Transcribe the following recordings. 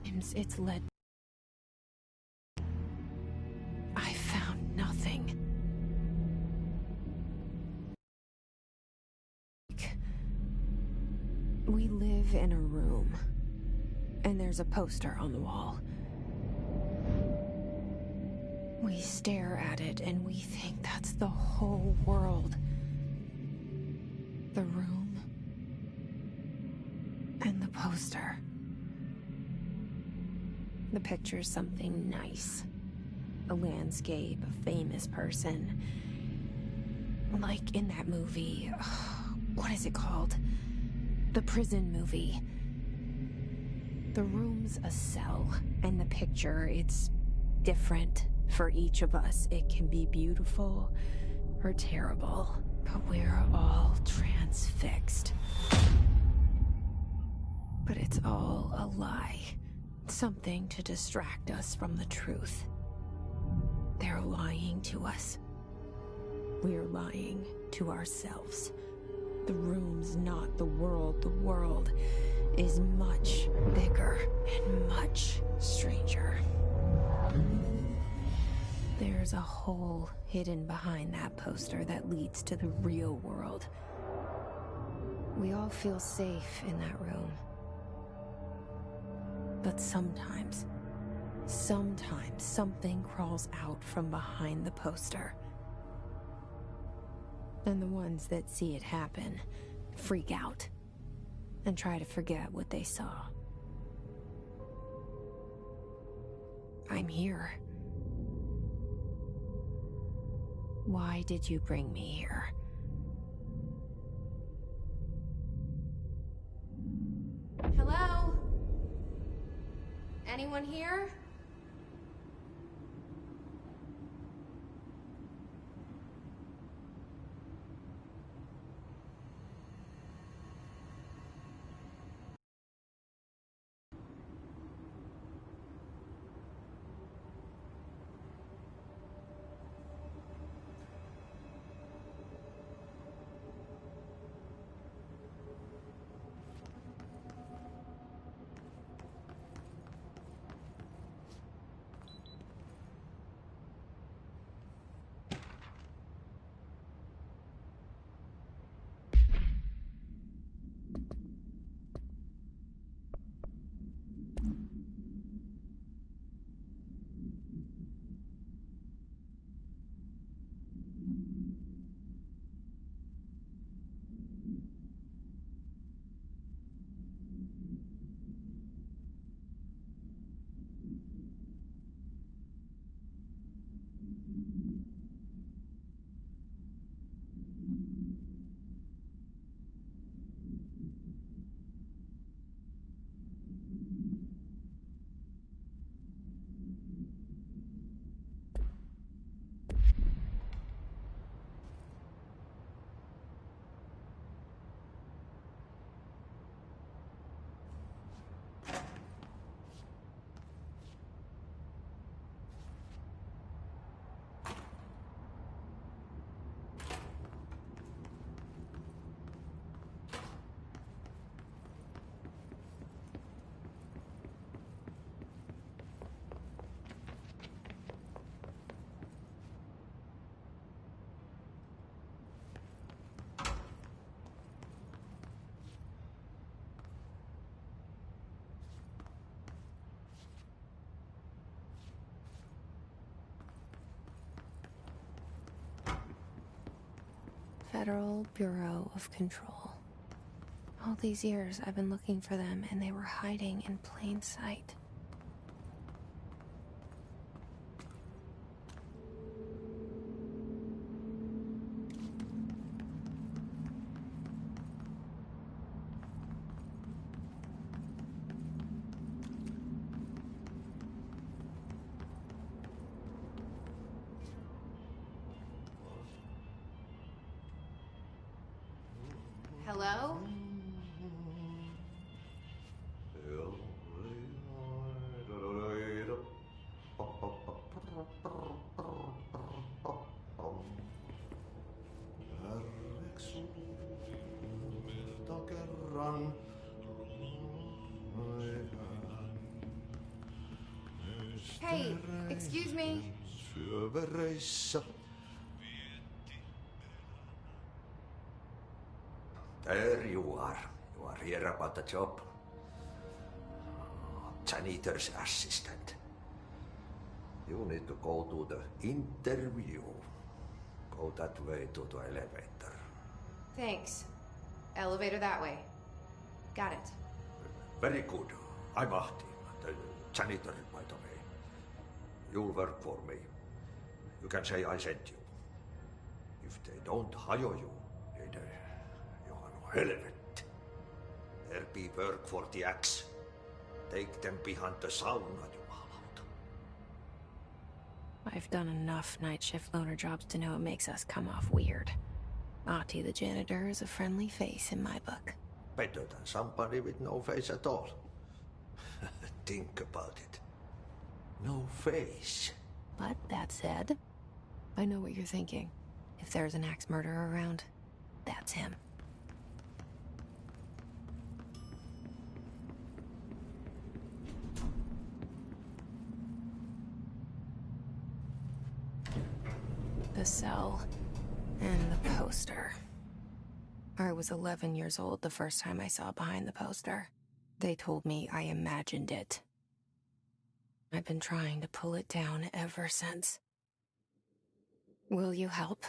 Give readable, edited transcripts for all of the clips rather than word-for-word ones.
It's led. I found nothing. We live in a room, and there's a poster on the wall. We stare at it, and we think that's the whole world. The room, and the poster. The picture's something nice. A landscape, a famous person. Like in that movie, what is it called? The prison movie. The room's a cell, and the picture, it's different for each of us. It can be beautiful or terrible, but we're all transfixed. But it's all a lie. Something to distract us from the truth. They're lying to us. We're lying to ourselves. The room's not the world. The world is much bigger and much stranger. There's a hole hidden behind that poster that leads to the real world. We all feel safe in that room. But sometimes something crawls out from behind the poster. And the ones that see it happen freak out and try to forget what they saw. I'm here. Why did you bring me here? Hello? Anyone here? Federal Bureau of Control. All these years I've been looking for them, and they were hiding in plain sight. Hello? Hey, excuse me. Syövereissä. There you are. You are here about the job. Janitor's assistant. You need to go to the interview. Go that way to the elevator. Thanks. Elevator that way. Got it. Very good. I'm Ahti, the janitor, by the way. You'll work for me. You can say I sent you. If they don't hire you, niin Johan on helvet. There be work for the axe. Take them behind the sauna, jumalauta. I've done enough night shift loner jobs to know it makes us come off weird. Ahti the janitor is a friendly face in my book. Better than somebody with no face at all. Think about it. No face. But that said, I know what you're thinking. If there's an axe murderer around, that's him. The cell and the poster. I was 11 years old the first time I saw behind the poster. They told me I imagined it. I've been trying to pull it down ever since. Will you help?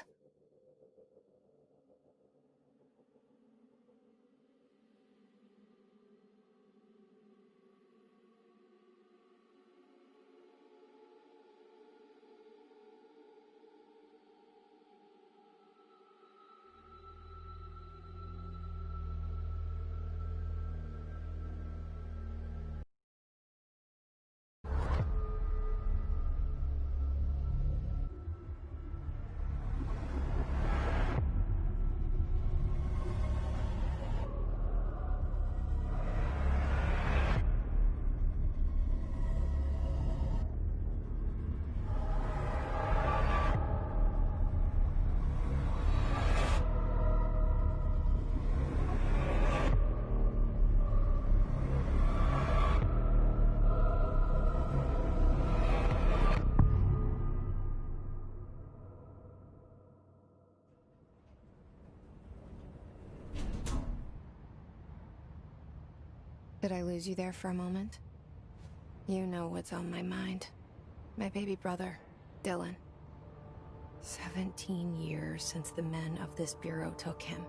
Did I lose you there for a moment? You know what's on my mind. My baby brother, Dylan. 17 years since the men of this bureau took him.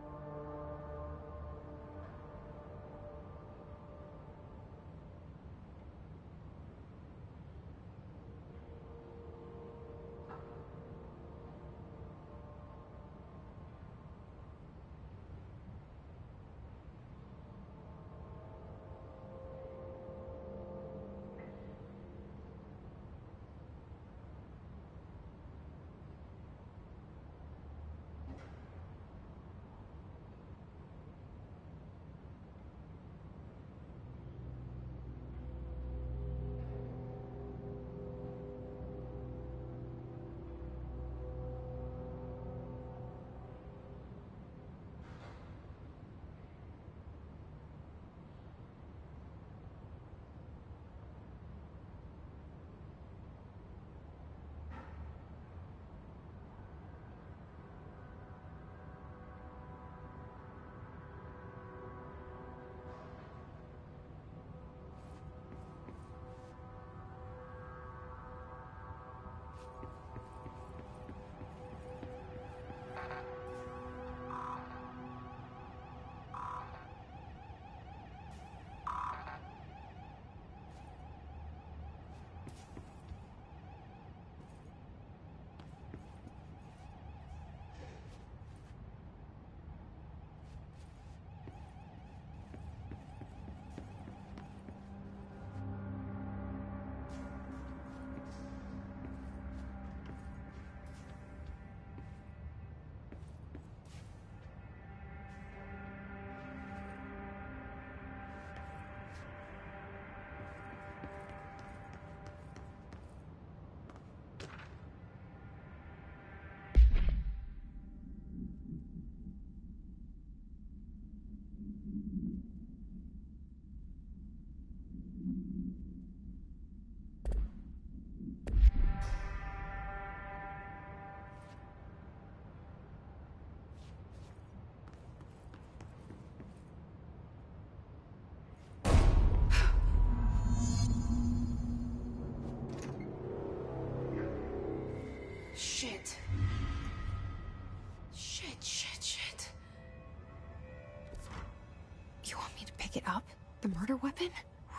You want me to pick it up? The murder weapon?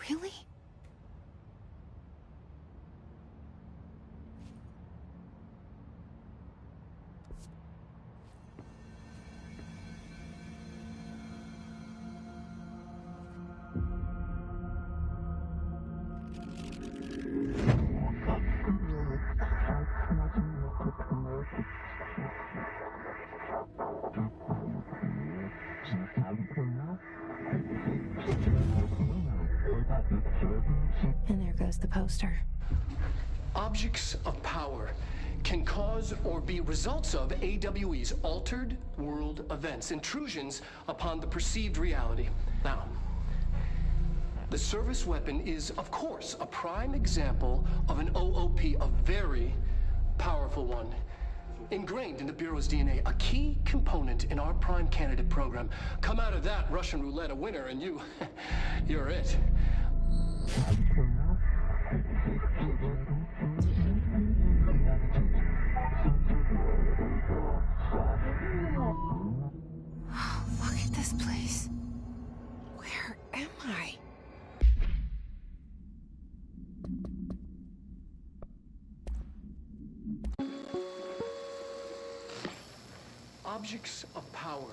Really? And there goes the poster. Objects of power can cause or be results of AWE's altered world events, intrusions upon the perceived reality. Now, the service weapon is, of course, a prime example of an OOP, a very powerful one. Ingrained in the Bureau's DNA, a key component in our prime candidate program. Come out of that Russian roulette a winner and you're it. Look at this place. Where am I? Objects of power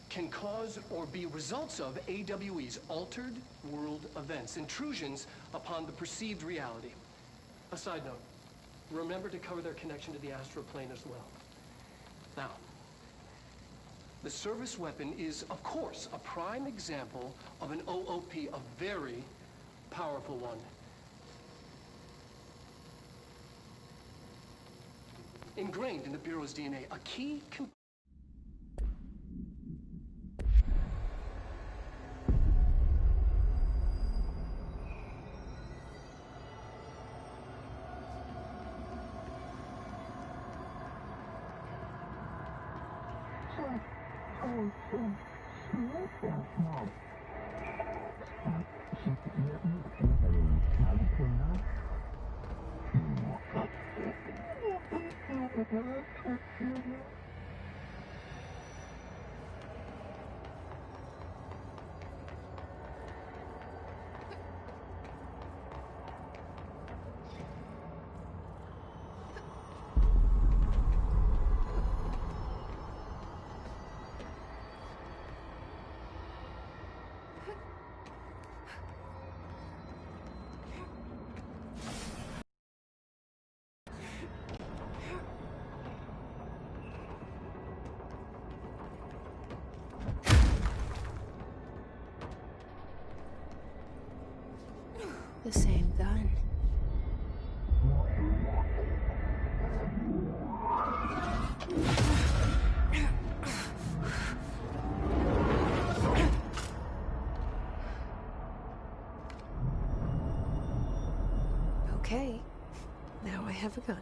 can cause or be results of AWE's altered world events, intrusions upon the perceived reality. A side note, remember to cover their connection to the astral plane as well. Now, the service weapon is, of course, a prime example of an OOP, a very powerful one. Ingrained in the Bureau's DNA, a key component. The same gun. Okay, now I have a gun.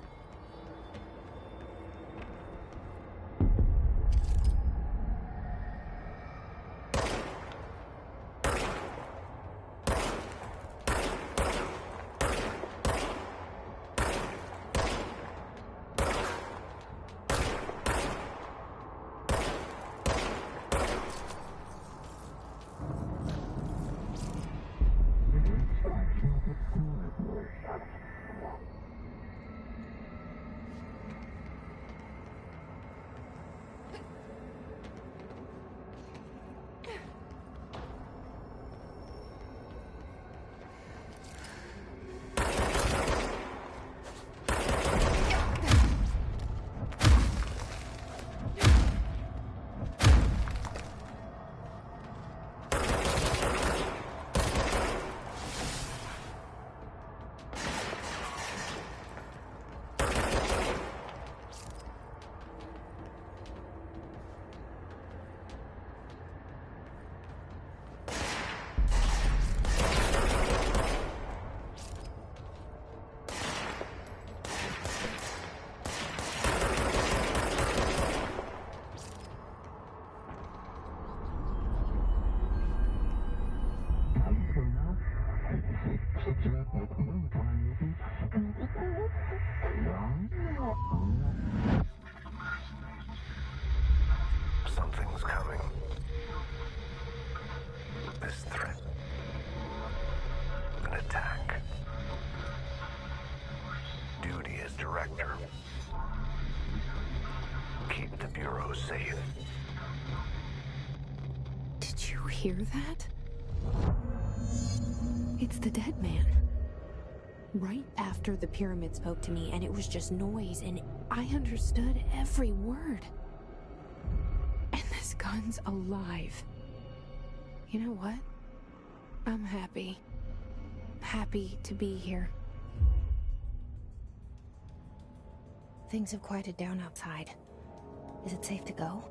hear that? It's the dead man. Right after the pyramid spoke to me, and it was just noise, and I understood every word. And this gun's alive. You know what? I'm happy. Happy to be here. Things have quieted down outside. Is it safe to go?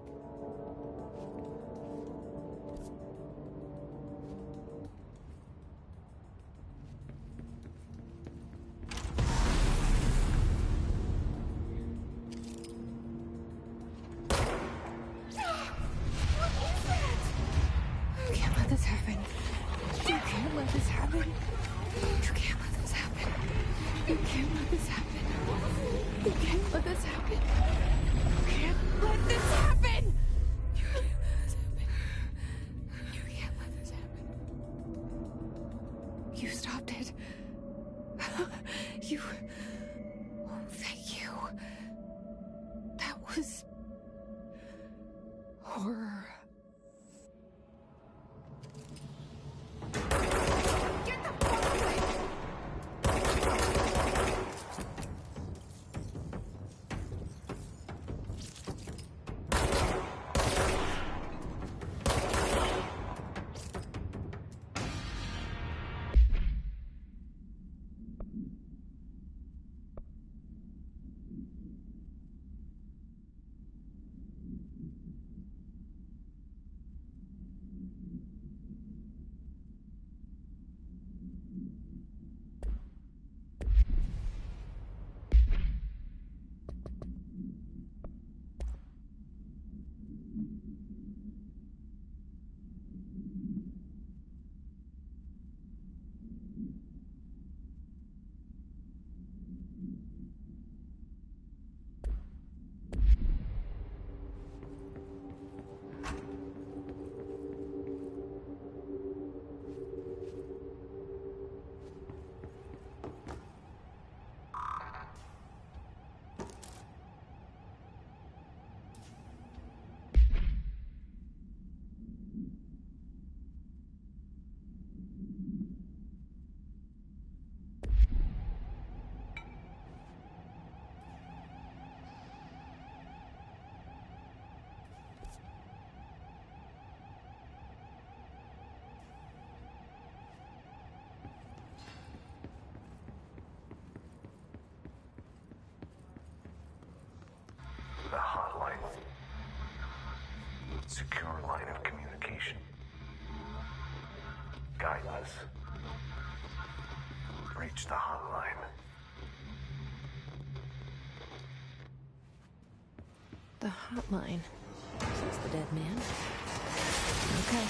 The hotline. Secure line of communication. Guide us. Reach the hotline. The hotline. Says the dead man. Okay.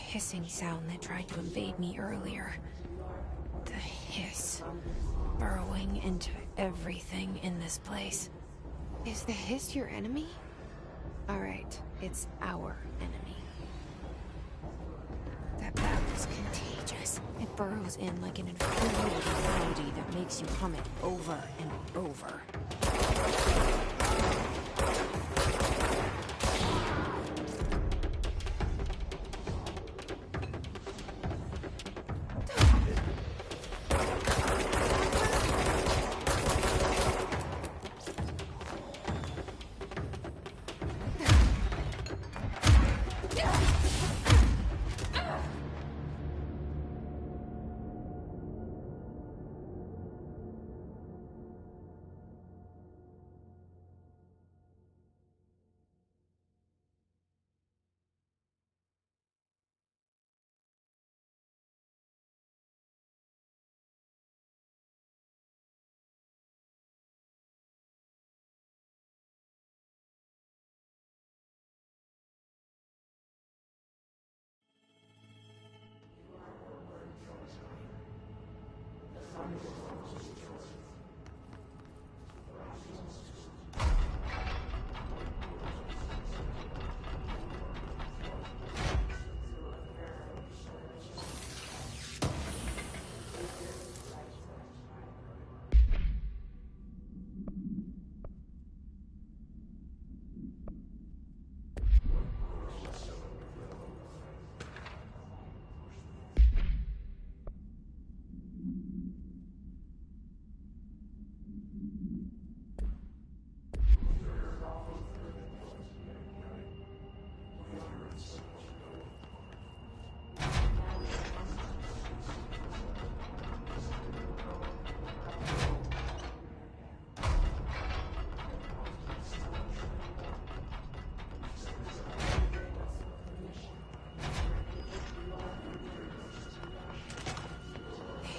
hissing sound that tried to invade me earlier. The hiss, burrowing into everything in this place. Is the hiss your enemy? Alright, it's our enemy. That babble's contagious. It burrows in like an infuriating melody that makes you hum it over and over.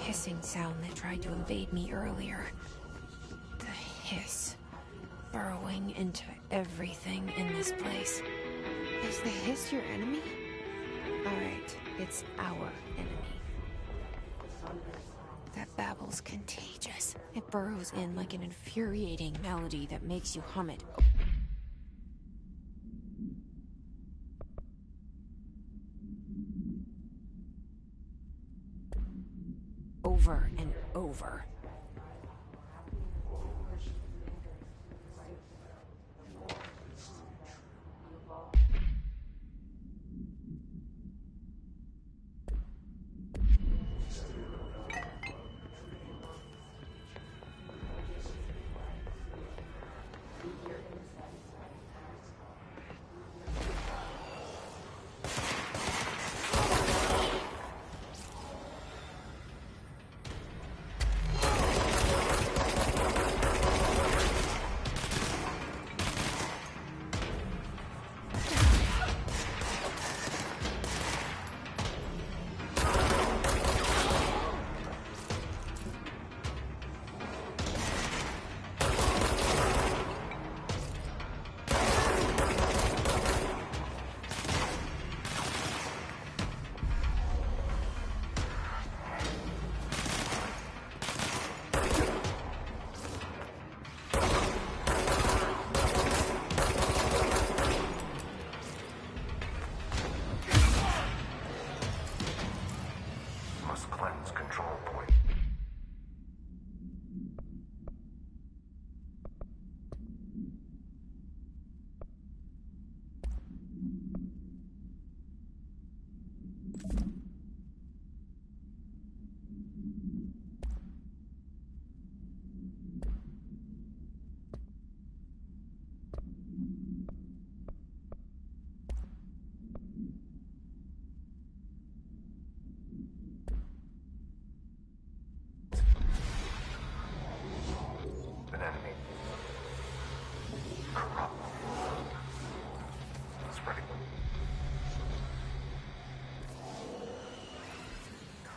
Hissing sound that tried to invade me earlier. The hiss, burrowing into everything in this place. Is the hiss your enemy? Alright, it's our enemy. That babble's contagious. It burrows in like an infuriating melody that makes you hum it over and over.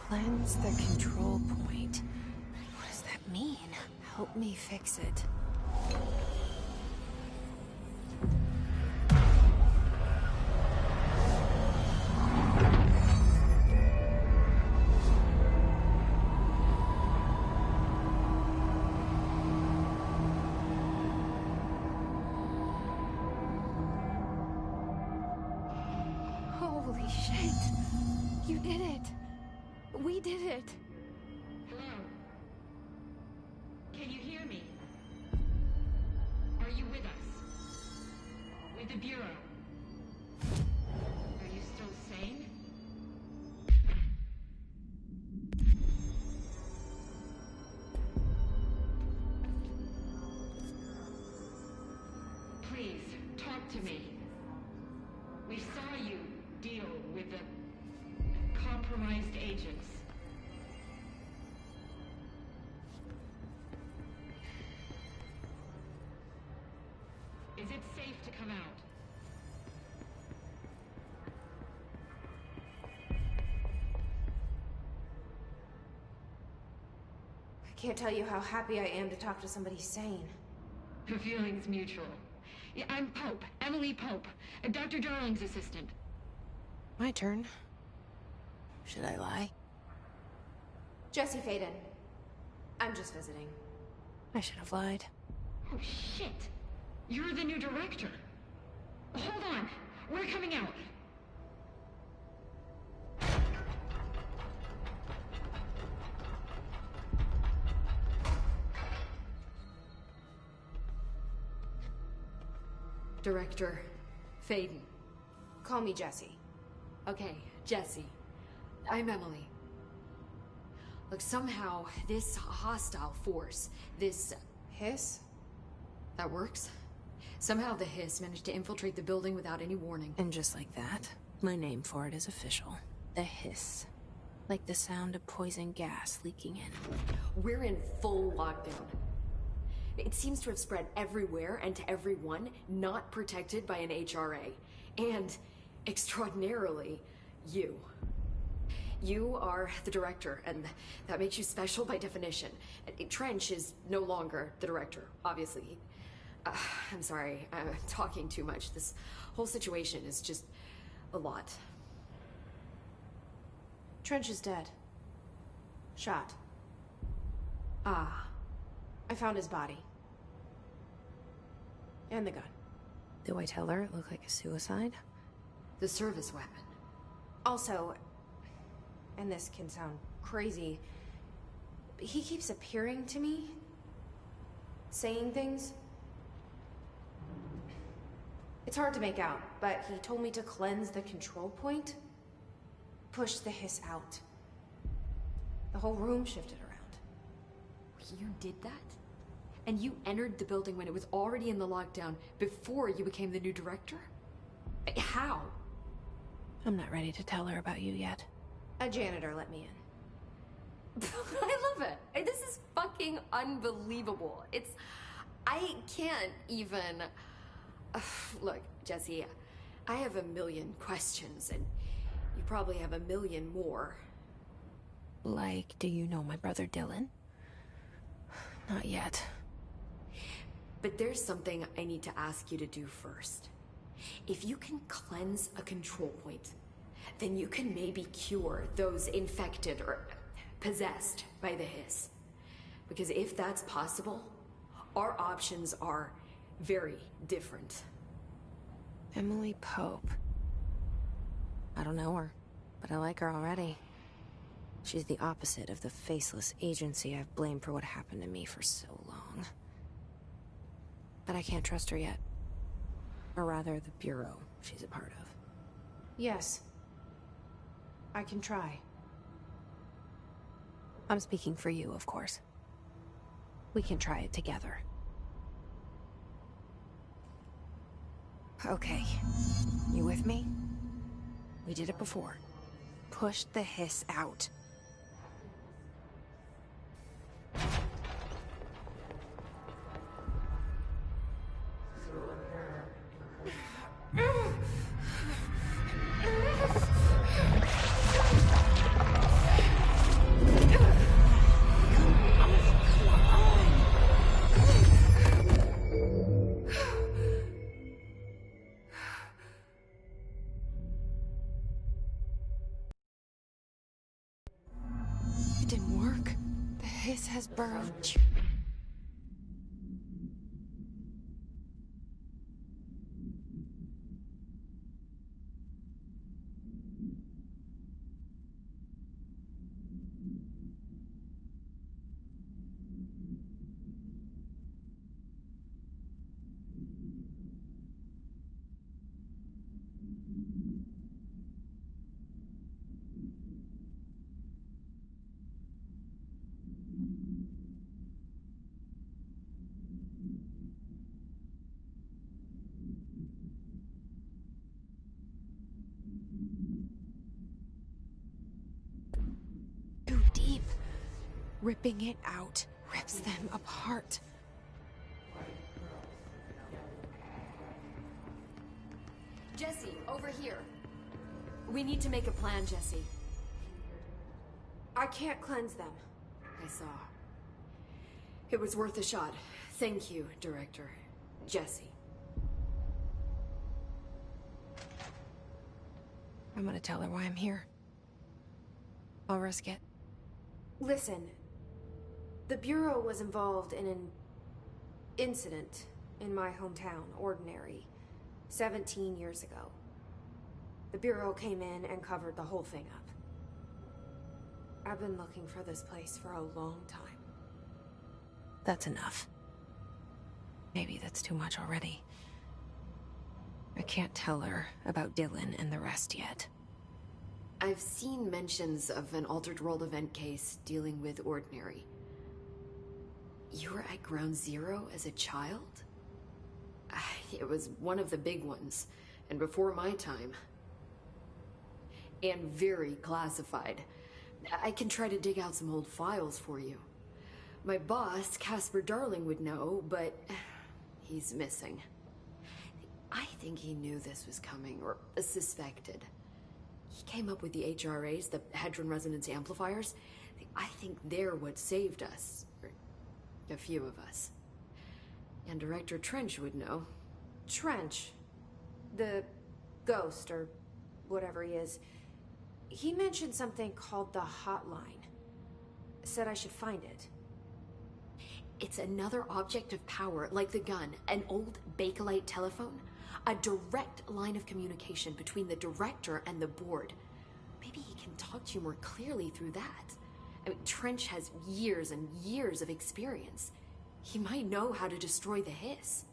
Cleanse the control point. What does that mean? Help me fix it. Holy shit. You did it. We did it. Hello? Can you hear me? Are you with us? With the Bureau? Are you still sane? Please, talk to me. We saw you deal with the compromised agents. Is it safe to come out? I can't tell you how happy I am to talk to somebody sane. The feeling's mutual. Yeah, I'm Pope, Emily Pope, Dr. Darling's assistant. My turn. Should I lie? Jesse Faden. I'm just visiting. I should have lied. Oh, shit. You're the new director. Hold on. We're coming out. Director Faden. Call me Jesse. Okay, Jesse. I'm Emily. Look, somehow this hostile force, this... Hiss? That works? Somehow the hiss managed to infiltrate the building without any warning. And just like that, my name for it is official. The hiss. Like the sound of poison gas leaking in. We're in full lockdown. It seems to have spread everywhere and to everyone not protected by an HRA. And, extraordinarily, you. You are the director, and that makes you special by definition. Trench is no longer the director, obviously. I'm sorry, I'm talking too much. This whole situation is just a lot. Trench is dead. Shot. Ah. I found his body. And the gun. Do I tell her it looked like a suicide? The service weapon. Also, and this can sound crazy, but he keeps appearing to me, saying things. It's hard to make out, but he told me to cleanse the control point, push the hiss out. The whole room shifted around. You did that? And you entered the building when it was already in the lockdown before you became the new director? How? I'm not ready to tell her about you yet. A janitor let me in. I love it. This is fucking unbelievable. I can't even... Look, Jesse, I have a million questions, and you probably have a million more. Like, do you know my brother Dylan? Not yet. But there's something I need to ask you to do first. If you can cleanse a control point, then you can maybe cure those infected or possessed by the hiss. Because if that's possible, our options are very different. Emily Pope. I don't know her, but I like her already. She's the opposite of the faceless agency I've blamed for what happened to me for so long. But I can't trust her yet. Or rather, the Bureau she's a part of. Yes. I can try. I'm speaking for you, of course. We can try it together. Okay. You with me? We did it before. Push the hiss out. It didn't work. The hiss has burned. Ripping it out rips them apart. Jesse, over here. We need to make a plan, Jesse. I can't cleanse them. I saw. It was worth a shot. Thank you, Director. Jesse. I'm gonna tell her why I'm here. I'll risk it. Listen, the Bureau was involved in an incident in my hometown, Ordinary, 17 years ago. The Bureau came in and covered the whole thing up. I've been looking for this place for a long time. That's enough. Maybe that's too much already. I can't tell her about Dylan and the rest yet. I've seen mentions of an Altered World event case dealing with Ordinary. You were at Ground Zero as a child? It was one of the big ones, and before my time. And very classified. I can try to dig out some old files for you. My boss, Casper Darling, would know, but he's missing. I think he knew this was coming, or suspected. He came up with the HRAs, the Hadron Resonance Amplifiers. I think they're what saved us. Or a few of us. And Director Trench would know. Trench, the ghost, or whatever he is, he mentioned something called the hotline. Said I should find it. It's another object of power, like the gun, an old Bakelite telephone. A direct line of communication between the director and the board. Maybe he can talk to you more clearly through that. I mean, Trench has years and years of experience. He might know how to destroy the hiss.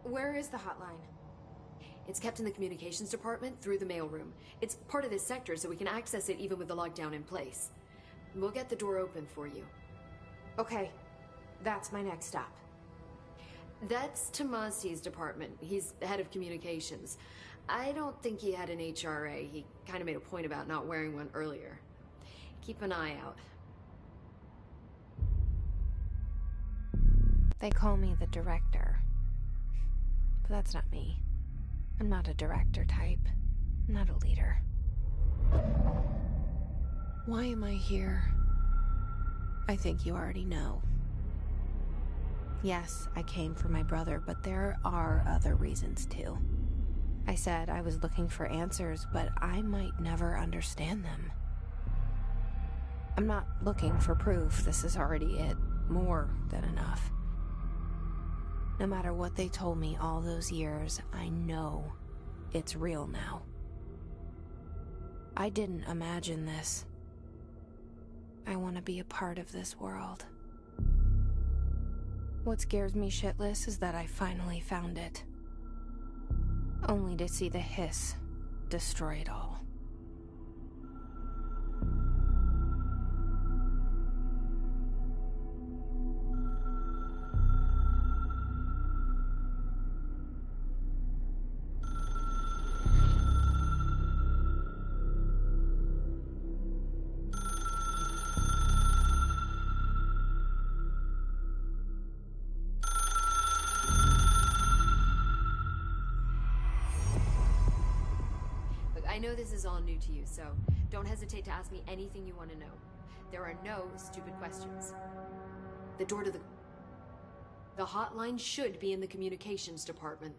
Where is the hotline? It's kept in the communications department through the mailroom. It's part of this sector, so we can access it even with the lockdown in place. We'll get the door open for you. Okay, that's my next stop. That's Tomasi's department. He's head of communications. I don't think he had an HRA. He kind of made a point about not wearing one earlier. Keep an eye out. They call me the director. But that's not me. I'm not a director type. I'm not a leader. Why am I here? I think you already know. Yes, I came for my brother, but there are other reasons too. I said I was looking for answers, but I might never understand them. I'm not looking for proof. This is already it. More than enough. No matter what they told me all those years, I know it's real now. I didn't imagine this. I want to be a part of this world. What scares me shitless is that I finally found it. Only to see the hiss destroy it all. I know this is all new to you, so don't hesitate to ask me anything you want to know. There are no stupid questions. The door to the hotline should be in the communications department.